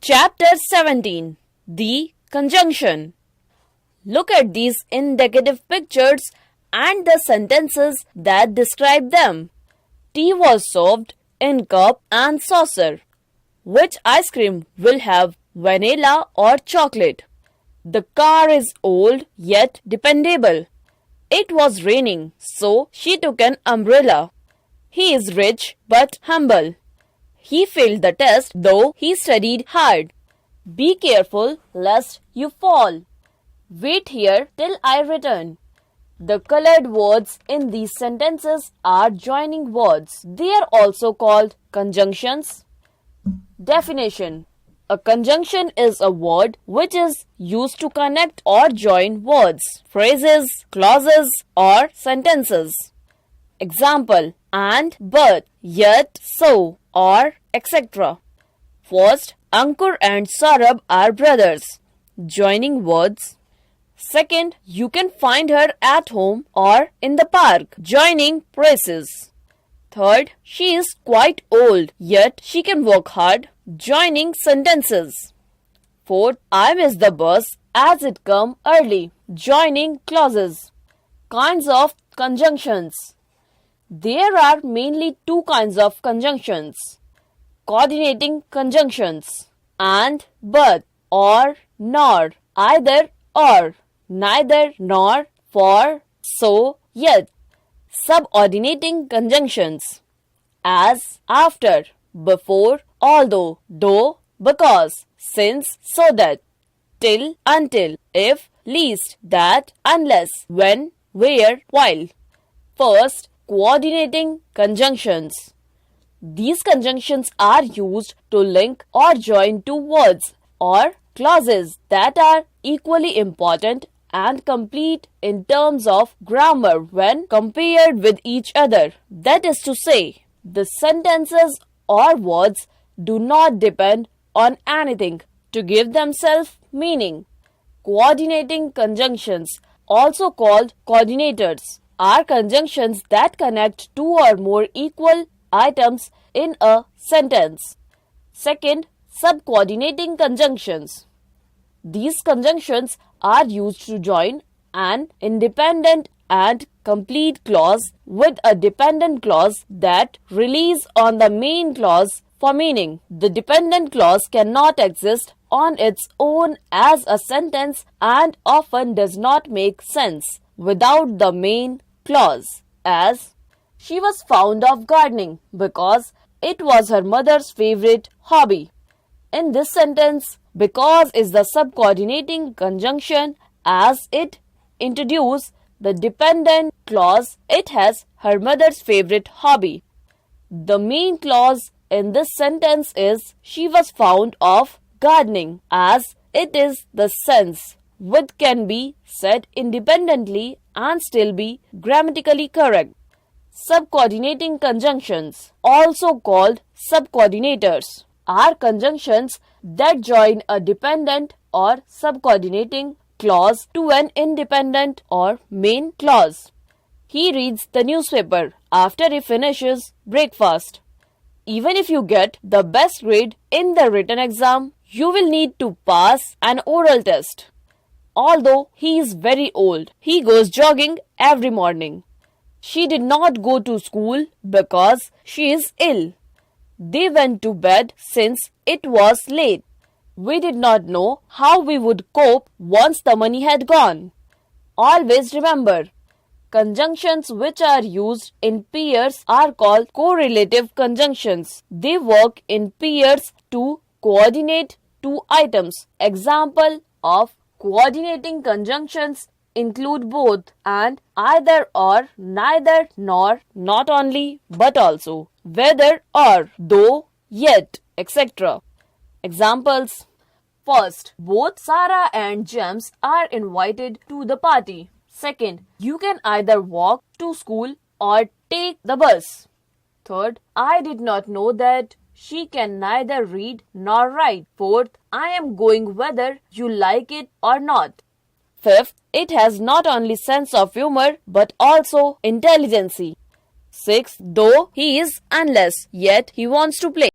Chapter 17. The Conjunction. Look at these indicative pictures and the sentences that describe them. Tea was served in cup and saucer. Which ice cream will have vanilla or chocolate? The car is old yet dependable. It was raining, so she took an umbrella. He is rich but humble. He failed the test though he studied hard. Be careful lest you fall. Wait here till I return. The colored words in these sentences are joining words. They are also called conjunctions. Definition. A conjunction is a word which is used to connect or join words, phrases, clauses, or sentences. Example: and, but, yet, so, or etc. First, Ankur and Saurabh are brothers, joining words. Second, you can find her at home or in the park, joining phrases. Third, she is quite old, yet she can work hard, joining sentences. Fourth, I miss the bus as it come early, joining clauses. Kinds of conjunctions. There are mainly two kinds of conjunctions: coordinating conjunctions and, but, or, nor, either or, neither nor, for, so, yet. Subordinating conjunctions as, after, before, although, though, because, since, so that, till, until, if, least, that, unless, when, where, while. First, coordinating conjunctions. These conjunctions are used to link or join two words or clauses that are equally important and complete in terms of grammar when compared with each other. That is to say, the sentences or words do not depend on anything to give themselves meaning. Coordinating conjunctions, also called coordinators, are conjunctions that connect two or more equal items in a sentence. Second, subcoordinating conjunctions. These conjunctions are used to join an independent and complete clause with a dependent clause that relies on the main clause for meaning. The dependent clause cannot exist on its own as a sentence and often does not make sense without the main clause, as she was fond of gardening because it was her mother's favorite hobby. In this sentence, because is the subcoordinating conjunction as it introduces the dependent clause. It has her mother's favorite hobby. The main clause in this sentence is she was fond of gardening, as it is the sense which can be said independently and still be grammatically correct. Subcoordinating conjunctions, also called subcoordinators, are conjunctions that join a dependent or subcoordinating clause to an independent or main clause. He reads the newspaper after he finishes breakfast. Even if you get the best grade in the written exam, you will need to pass an oral test. Although he is very old, he goes jogging every morning. She did not go to school because she is ill. They went to bed since it was late. We did not know how we would cope once the money had gone. Always remember, conjunctions which are used in pairs are called correlative conjunctions. They work in pairs to coordinate two items. Example of coordinating conjunctions include both and, either or, neither nor, not only but also, whether or, though, yet, etc. Examples. First, both Sarah and James are invited to the party. Second, you can either walk to school or take the bus. Third, I did not know that she can neither read nor write. Fourth, I am going whether you like it or not. Fifth, it has not only sense of humor but also intelligence. Sixth, though he is unless, yet he wants to play.